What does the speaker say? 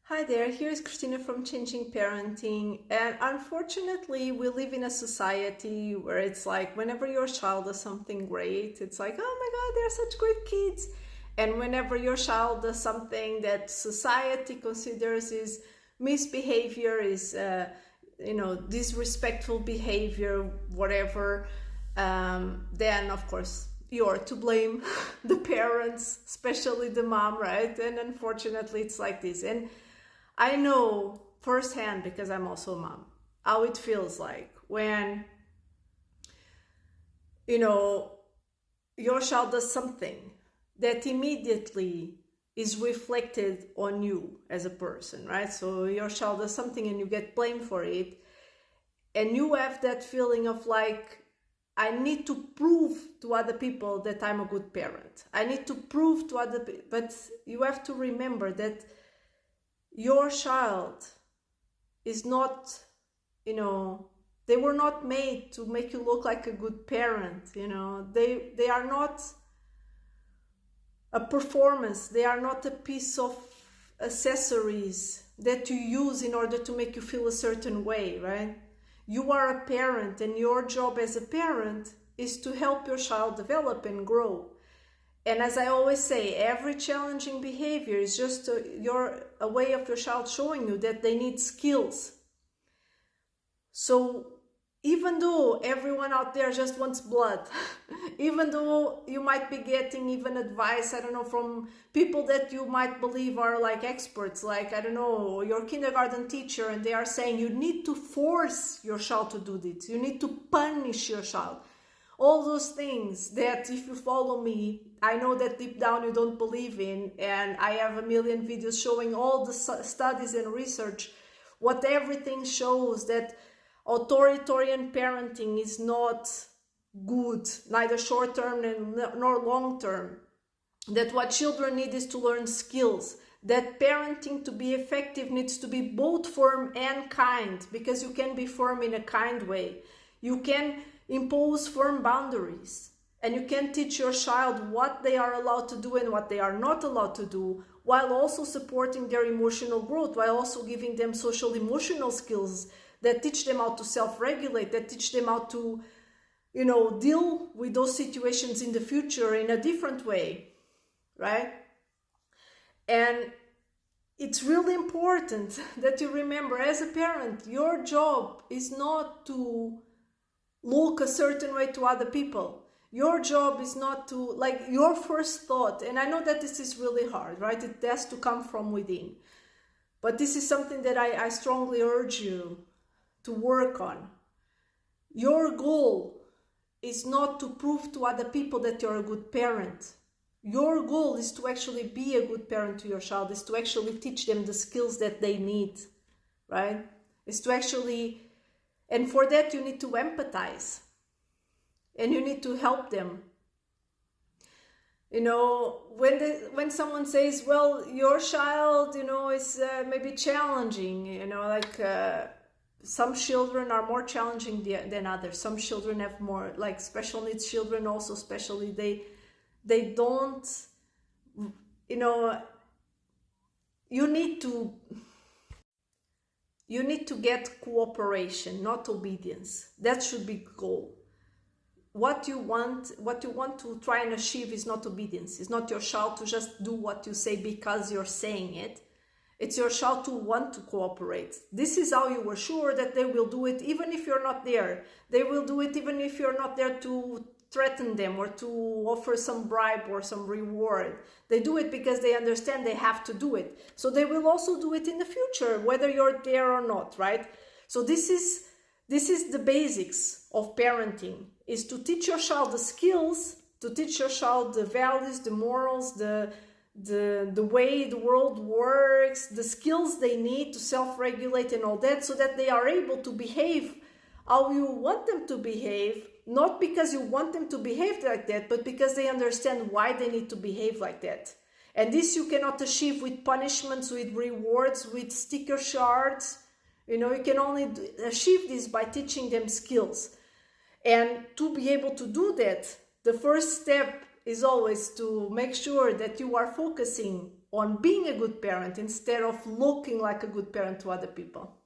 Hi there, here's Christina from Changing Parenting. And unfortunately, we live in a society where it's like whenever your child does something great, it's like, oh my God, they're such great kids. And whenever your child does something that society considers is misbehavior, is disrespectful behavior, whatever, then of course you're to blame, the parents, especially the mom, right? And unfortunately, it's like this. And I know firsthand, because I'm also a mom, how it feels like when, your child does something that immediately is reflected on you as a person, right? So your child does something and you get blamed for it, and you have that feeling of like, I need to prove to other people that I'm a good parent. I need to prove to other people, but you have to remember that your child is not, they were not made to make you look like a good parent. They are not a performance. They are not a piece of accessories that you use in order to make you feel a certain way, right? You are a parent, and your job as a parent is to help your child develop and grow. And as I always say, every challenging behavior is just a way of your child showing you that they need skills. So even though everyone out there just wants blood, even though you might be getting even advice, I don't know, from people that you might believe are like experts, like, I don't know, your kindergarten teacher, and they are saying you need to force your child to do this, you need to punish your child. All those things that, if you follow me, I know that deep down you don't believe in, and I have a million videos showing all the studies and research, what everything shows, that authoritarian parenting is not good, neither short-term nor long-term. That what children need is to learn skills. That parenting to be effective needs to be both firm and kind, because you can be firm in a kind way. You can impose firm boundaries, and you can teach your child what they are allowed to do and what they are not allowed to do, while also supporting their emotional growth, while also giving them social emotional skills that teach them how to self-regulate, that teach them how to, deal with those situations in the future in a different way, right? And it's really important that you remember, as a parent, your job is not to look a certain way to other people. Your job is not to, like, your first thought, and I know that this is really hard, right? It has to come from within. But this is something that I strongly urge you to work on. Your goal is not to prove to other people that you're a good parent. Your goal is to actually be a good parent to your child, is to actually teach them the skills that they need, right? Is to actually, and for that you need to empathize, and you need to help them. When someone says, well, your child, is maybe challenging, some children are more challenging than others. Some children have more, like special needs children also, especially, they don't, you need to get cooperation, not obedience. That should be the goal. What you want to try and achieve is not obedience. It's not your child to just do what you say because you're saying it. It's your child to want to cooperate. This is how you are sure that they will do it even if you're not there. They will do it even if you're not there to threaten them or to offer some bribe or some reward. They do it because they understand they have to do it. So they will also do it in the future, whether you're there or not, right? So this is the basics of parenting, is to teach your child the skills, to teach your child the values, the morals, the way the world works, the skills they need to self-regulate and all that, so that they are able to behave how you want them to behave, not because you want them to behave like that, but because they understand why they need to behave like that. And this you cannot achieve with punishments, with rewards, with sticker shards. You can only achieve this by teaching them skills. And to be able to do that, the first step is always to make sure that you are focusing on being a good parent instead of looking like a good parent to other people.